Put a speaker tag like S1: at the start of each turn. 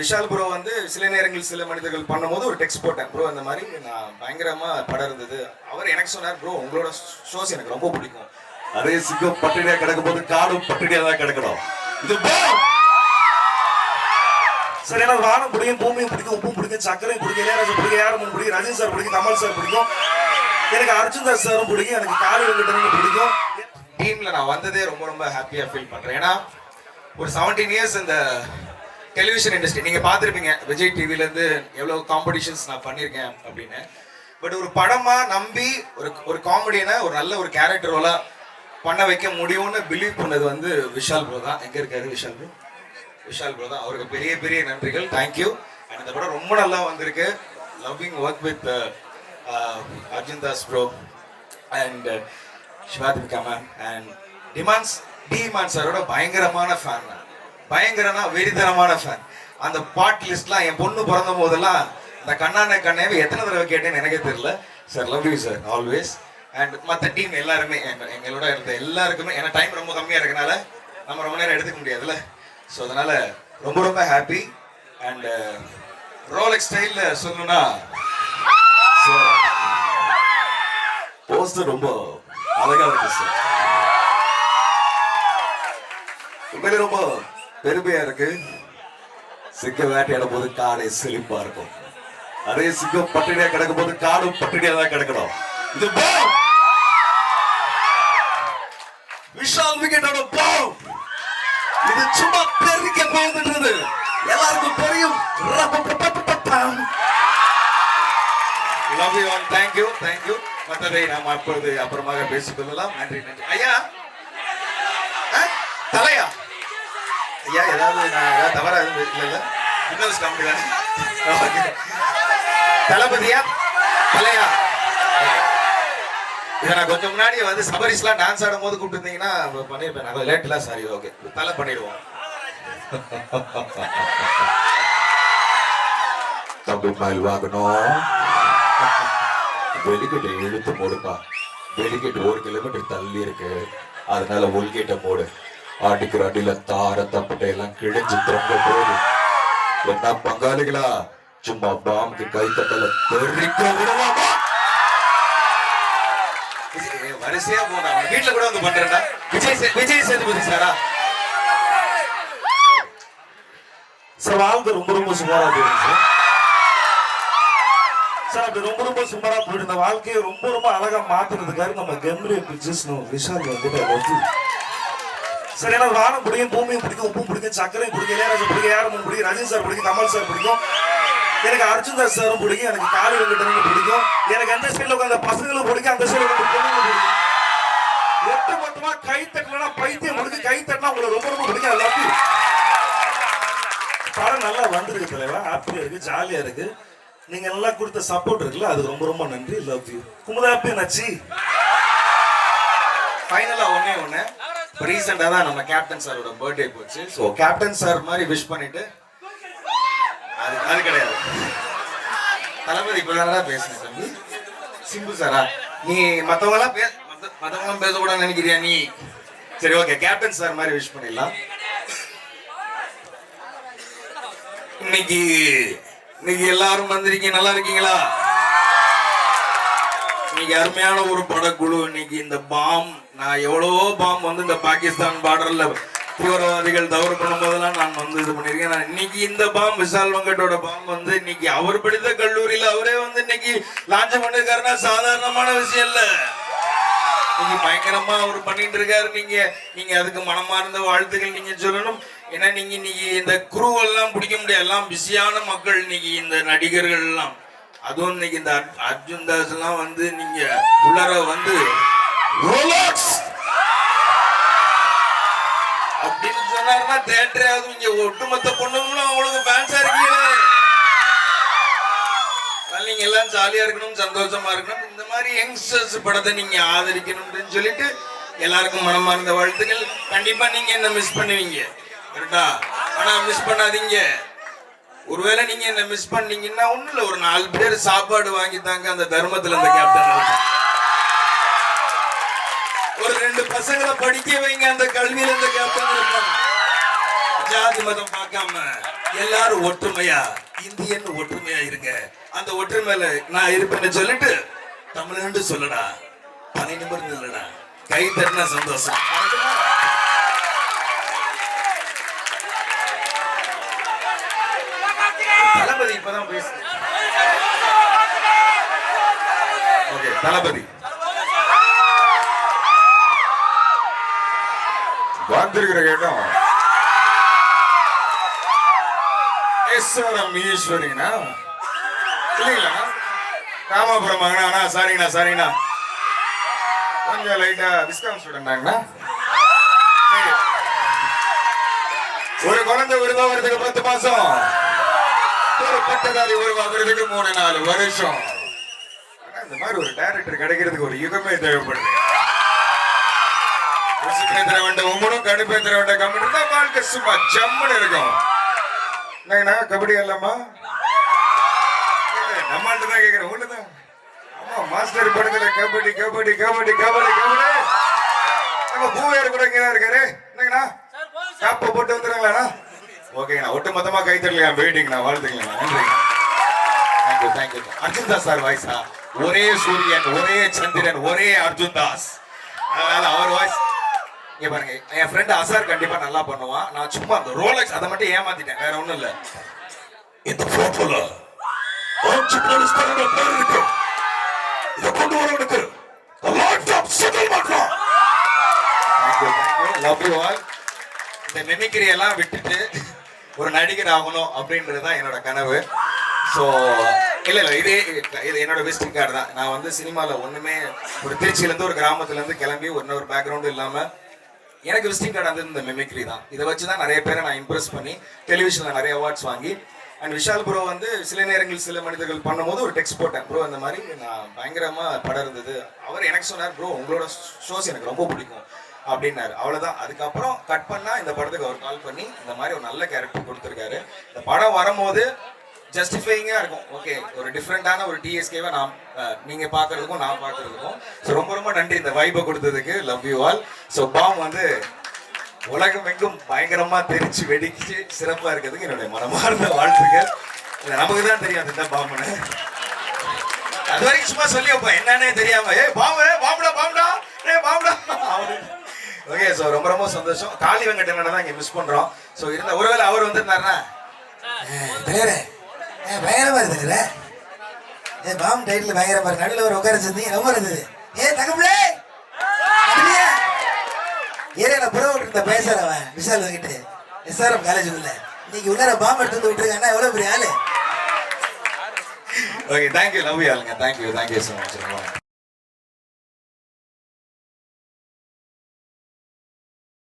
S1: Vishal bro வந்து சில நேரங்கள் சில மனிதர்கள் பண்ணும்போது ஒரு டெக்ஸ்ட் போட்டேன் ப்ரோ. அந்த மாதிரி நான் பயங்கரமா படம் இருந்தது. அவர் எனக்கு சொன்னார், ப்ரோ உங்களோட ஷோஸ் எனக்கு ரொம்ப பிடிக்கும்.
S2: அதே சிங்கம் பட்டினியா கிடக்கும் போது காடும் பட்டினியா தான் கிடக்கணும். இது சரி, எனக்கு வானம் பிடிக்கும், பூமியும் பிடிக்கும், உப்பும் பிடிக்கும், சக்கரையும் பிடிக்கும், இளையராஜா பிடிக்கும், யாரும் பிடிக்கும், ரஜினி சார் பிடிக்கும், கமல் சார் பிடிக்கும், எனக்கு அர்ஜுன் தாஸ் சாரும் பிடிக்கும், எனக்கு காளி வெங்கடனும் பிடிக்கும்.
S1: டீம்ல நான் வந்ததே ரொம்ப ரொம்ப ஹாப்பியா ஃபீல் பண்றேன். ஏன்னா ஒரு 17 இயர்ஸ் இந்த டெலிவிஷன் இண்டஸ்ட்ரி நீங்க பார்த்துருப்பீங்க. விஜய் டிவில இருந்து எவ்வளவு காம்படிஷன்ஸ் நான் பண்ணியிருக்கேன் அப்படின்னு. பட் ஒரு படமா நம்பி ஒரு காமெடியனை ஒரு நல்ல ஒரு கேரக்டர் ரோலா பண்ண வைக்க முடியும்னு பிலீவ் பண்ணது வந்து விஷால் ப்ரோ தான். எங்க இருக்காரு விஷால் ப்ரோ? விஷால் ப்ரோ தான். அவருக்கு பெரிய பெரிய நன்றிகள். தேங்க்யூ. அண்ட் இந்த படம் ரொம்ப நல்லா வந்திருக்கு. Loving work with Arjun Das bro and Sivathika ma'am and டிமான் சாரோட பயங்கரமான ஃபேன். பயங்கரனா வெறித்தனமான ஃபேன். அந்த பாட் லிஸ்ட்லாம் என் பொண்ணு பிறந்த போதெல்லாம் இந்த கண்ணானே எத்தனை தடவை கேட்டேன்னு எனக்கே தெரியல. Sir love you sir always. And மற்ற டீம் எல்லாருமே எங்களோட இருந்த எல்லாருக்குமே, ஏன்னா டைம் ரொம்ப கம்மியாக இருக்கனால நம்ம ரொம்ப நேரம் எடுத்துக்க முடியாதுல்ல. ஸோ அதனால ரொம்ப ரொம்ப ஹாப்பி. அண்ட் ரோலெக்ஸ் ஸ்டைல்ல சொல்லணும்னா
S2: போஸ்டர் ரொம்ப அழகா இருக்கு சார். உண்மையிலே ரொம்ப பெருமையா இருக்கு. சிங்க வேட்டையாட போது காடை செழிப்பா இருக்கும். அதே சிங்கம் பட்டினியா கிடக்கும் போது காடும் பட்டினியா தான் கிடக்கணும். இது விஷால் விக்கெட்டோட பாவம். இது சும்மா பெருக்க போகுதுன்றது எல்லாருக்கும் தெரியும்.
S1: Love you all. Thank you thank you. மற்றதை நாம் அப்பொழுது அப்புறமாக பேசிக்கொள்ளலாம். நன்றி நன்றி. ஐயா தலையா ஐயா ஏதாவது நான் ஏதாவது தவறா இல்ல இன்னொரு கம்பெனி தானே தளபதியா தலையா? இதை நான் கொஞ்சம் முன்னாடி வந்து சபரிஸ்லாம் டான்ஸ் ஆடும் போது கூப்பிட்டுருந்தீங்கன்னா பண்ணிருப்பேன். நான் லேட்லாம் சாரி. ஓகே, தலை பண்ணிடுவோம்.
S2: தம்பி மயில் வாங்கணும். வெளிக்கிட்ட இழுத்து போடுப்பா. வெளிக்கிட்டு 1 கிலோமீட்டர் தள்ளி இருக்கு. அதனால உள்கிட்ட போடு. அடிக்கிற அடியில தார தப்பட்டை எல்லாம் கிழிஞ்சு திறங்க போகுது. என்ன பங்காளிகளா, சும்மா பாம்புக்கு கை தட்டல தெரிக்க விடலாமா?
S1: வரிசையா போனா வீட்டுல கூட வந்து பண்றேன்டா. விஜய் சேதுபதி சாரா
S2: சார் வாழ்க்கை ரொம்ப ரொம்ப சுமாரா போயிடுச்சு சார். அப்படி ரொம்ப ரொம்ப சுமாரா போயிட்டு இந்த வாழ்க்கையை ரொம்ப ரொம்ப அழகா மாத்துறதுக்காக நம்ம கெம்ரியா பிக்சர்ஸ் விஷால் வந்து சரி, எனக்கு வானம் பிடிக்கும், பூமியும் பிடிக்கும், உப்பும் பிடிக்கும், சக்கரையும் பிடிக்கும், இளையராஜா பிடிக்கும், யாரும் பிடிக்கும், ரஜினி சார் பிடிக்கும், கமல் சார் பிடிக்கும், எனக்கு அர்ஜுன் தாஸ் சாரும் பிடிக்கும், எனக்கு காளி வெங்கடனும் பிடிக்கும், எனக்கு எந்த சைடுல உட்காந்த பசங்களும் பிடிக்கும், அந்த சைடுல உட்காந்து பொண்ணுங்களும் பிடிக்கும். ஒட்டு மொத்தமா கை தட்டலன்னா பைத்தியம் முடிஞ்சு, கை தட்டினா உங்களுக்கு ரொம்ப ரொம்ப பிடிக்கும். எல்லாத்தையும் படம் நல்லா வந்திருக்கு தலைவா. ஹாப்பியா இருக்கு, ஜாலியா இருக்கு. நீங்க நல்லா கொடுத்த சப்போர்ட் இருக்குல்ல, அது ரொம்ப ரொம்ப நன்றி. Love you. குமுதா ஹாப்பி நச்சி.
S1: ஃபைனலா ஒண்ணே ரீசெண்டா தான் நம்ம கேப்டன் சாரோட பர்த்டே போச்சு. ஸோ கேப்டன் சார் மாதிரி விஷ் பண்ணிட்டு அது கிடையாது. தளபதி இப்பதான் பேசுனேன் தம்பி. சிம்பு சாரா நீ மத்தவங்க பேசக்கூடாதுன்னு நினைக்கிறியா நீ? சரி ஓகே, கேப்டன் சார் மாதிரி விஷ் பண்ணிடலாம். இன்னைக்கு எல்லாரும் வந்திருக்கீங்க, நல்லா இருக்கீங்களா? இன்னைக்கு அருமையான ஒரு படக்குழு. இன்னைக்கு இந்த பாம், நான் எவ்வளவோ பாம் வந்து இந்த பாகிஸ்தான் பார்டர்ல தீவிரவாதிகள் தவறு பண்ணும் போதெல்லாம் நான் வந்து இது பண்ணிருக்கேன். நான் இன்னைக்கு இந்த பாம், விஷால் வெங்கட்டோட பாம் வந்து இன்னைக்கு அவர் படித்த கல்லூரியில அவரே வந்து இன்னைக்கு லான்ச் பண்ணிருக்காருன்னா சாதாரணமான விஷயம் இல்ல. இன்னைக்கு பயங்கரமா அவர் பண்ணிட்டு இருக்காரு. நீங்க அதுக்கு மனமார்ந்த வாழ்த்துக்கள் நீங்க சொல்லணும். ஏன்னா நீங்க இன்னைக்கு இந்த குருவெல்லாம் பிடிக்க முடியாது, எல்லாம் பிஸியான மக்கள். இன்னைக்கு இந்த நடிகர்கள் எல்லாம், அதுவும் இன்னைக்கு இந்த அர்ஜுன் தாஸ் எல்லாம் வந்து நீங்க உள்ளர வந்து அப்படின்னு சொன்னாருன்னா தேட்டராவது இங்க ஒட்டுமொத்த பொண்ணுங்களும் அவங்களுக்கு ஃபேன்ஸா இருக்கீங்க. நீங்க எல்லாம் ஜாலியா இருக்கணும், சந்தோஷமா இருக்கணும். இந்த மாதிரி யங்ஸ்டர்ஸ் படத்தை நீங்க ஆதரிக்கணும்னு சொல்லிட்டு எல்லாருக்கும் மனமார்ந்த வாழ்த்துக்கள். கண்டிப்பா நீங்க என்ன மிஸ் பண்ணுவீங்க கரெக்டா? ஆனா மிஸ் பண்ணாதீங்க. ஒருவேளை நீங்க என்ன மிஸ் பண்ணீங்கன்னா ஒண்ணு இல்ல, ஒரு 4 பேர் சாப்பாடு வாங்கித்தாங்க அந்த தர்மத்துல இந்த கேப்டன். ஒரு 2 பசங்களை படிக்க வைங்க அந்த கல்வியில இந்த கேப்டன் இருப்பாங்க. ஜாதி மதம் பார்க்காம. எல்லாரும் ஒற்றுமையா இந்தியன் ஒற்றுமையா இருங்க. அந்த ஒற்றுமையில நான் இருப்பேன்னு சொல்லிட்டு தமிழ்னு சொல்லடா, தனி நிமிர்ந்து இல்லடா, கை தட்டினா சந்தோஷம். தளபதி இப்பதான் பேசு. ஓகே தளபதி
S3: வந்திருக்கிற இடம் ஈஸ்வரம் ஈஸ்வரிங்கண்ணா இல்லைங்களா? ராமாபுரம் அண்ணா சாரிங்கண்ணா சாரிங்கண்ணா, கொஞ்சம் லைட்டா டிஸ்கவுண்ட் ஸ்டூடெண்டாங்கண்ணா. சரி, ஒரு குழந்தை உருவாகிறதுக்கு 10 மாசம், ஒரு பட்டதாரி உருவாகிறதுக்கு 3-4 வருஷம். ஆனா இந்த மாதிரி ஒரு டைரக்டர் கிடைக்கிறதுக்கு ஒரு யுகமே தேவைப்படுது. பேச வேண்ட உங்களும் கடுப்பேற்ற வேண்ட கம்பெனி தான் வாழ்க்கை சும்மா ஜம்முன்னு இருக்கும். என்னங்கண்ணா கபடி அல்லமா நம்மள்ட்ட தான் கேட்கிறேன். ஒண்ணுதான் ஆமா, மாஸ்டர் படத்துல கபடி கபடி கபடி கபடி கபடி. நம்ம பூவேர் கூட இங்கதான் இருக்காரு. என்னங்கண்ணா காப்ப போட்டு வந்துருங்களா? ஓகேங்கண்ணா, ஒட்டு மொத்தமா கை தரலையா? வெயிட்டிங்கண்ணா, வாழ்த்துக்கங்கண்ணா, நன்றிங்க. Thank you thank you. Arjun Das sir வாய்ஸா? ஒரே சூரியன், ஒரே சந்திரன், ஒரே அர்ஜுன் தாஸ். அதனால அவர் வாய்ஸ் இங்க பாருங்க. என் ஃப்ரெண்ட் அசார் கண்டிப்பா நல்லா பண்ணுவான். நான் சும்மா அந்த ரோலக்ஸ் அதை மட்டும் ஏமாத்திட்டேன், வேற ஒண்ணும் இல்ல. இந்த போட்டோல ஆட்சி போலீஸ்காரங்க பேர் இருக்கு. இத கொண்டு வரவனுக்கு lot of settlement. Thank you love you all. இந்த மிமிக்ரி எல்லாம் விட்டுட்டு ஒரு நடிகர் ஆகணும் அப்படின்றது தான் என்னோட கனவு. ஸோ இல்ல இது என்னோட விசிட்டிங் கார்டு தான். நான் வந்து சினிமால ஒண்ணுமே ஒரு திருச்சியில இருந்து ஒரு கிராமத்துல இருந்து கிளம்பி ஒரு பேக்ரவுண்ட் இல்லாம எனக்கு விசிட்டிங் கார்டு வந்து இந்த மிமிக்ரி தான். இதை வச்சுதான் நிறைய பேரை நான் இம்ப்ரெஸ் பண்ணி டெலிவிஷன்ல நிறைய அவார்ட்ஸ் வாங்கி. அண்ட் விஷால் ப்ரோ வந்து சில நேரங்கள் சில மனிதர்கள் பண்ணும்போது ஒரு டெக்ஸ்ட் போட்டேன், ப்ரோ இந்த மாதிரி நான் பயங்கரமா படம் இருந்தது. அவர் எனக்கு சொன்னார், ப்ரோ உங்களோட ஷோஸ் எனக்கு ரொம்ப பிடிக்கும் அப்படின்னாரு. அவ்வளவுதான். அதுக்கப்புறம் கட் பண்ணா இந்த படத்துக்கு அவர் கால் பண்ணி இந்த மாதிரி ஒரு நல்ல கேரக்டர் கொடுத்துருக்காரு. இந்த படம் வரும்போது ஜஸ்டிஃபைங்கா இருக்கும். ஓகே, ஒரு டிஃப்ரெண்டான ஒரு டிஎஸ்கேவை நான் நீங்க பாக்குறதுக்கும் நான் பாக்குறதுக்கும். ஸோ ரொம்ப ரொம்ப நன்றி இந்த வைபை கொடுத்ததுக்கு. Love you all. ஸோ பாம் வந்து உலகம் எங்கும் பயங்கரமா தெரிச்சு வெடிச்சு சிறப்பா இருக்கிறதுக்கு என்னுடைய மனமார்ந்த வாழ்த்துக்கள். நமக்கு தான் தெரியும் அந்த பாம்புன்னு. அது வரைக்கும் சும்மா சொல்லி வைப்பேன், என்னன்னே தெரியாம ஏ பாம்பு பாம்புடா பாம்புடா ஏ பாம்புடா. ஓகே, ஸோ ரொம்ப ரொம்ப சந்தோஷம். காளி வெங்கடேஷனை தான் இங்க மிஸ் பண்றோம். ஸோ இருந்த ஒருவேளை அவர் வந்திருந்தாருன்னா
S4: பயங்கரமா இருக்குதுல்ல, பாம்பு டைட்டில் பயங்கரமா இருக்கு. நடுவில் ஒரு உட்கார சேர்ந்தீங்க ரொம்ப இருந்தது. தகவலே ஏரியால புறவு இருந்த பேசுறவன் விஷால் கிட்ட எஸ்ஆர்எம் காலேஜ் உள்ள இன்னைக்கு உள்ளார பாம்பு எடுத்து வந்து விட்டுருக்காங்கன்னா எவ்வளவு பெரிய ஆளு.
S1: ஓகே, தேங்க்யூ லவ் யூ ஆளுங்க. Thank you so much.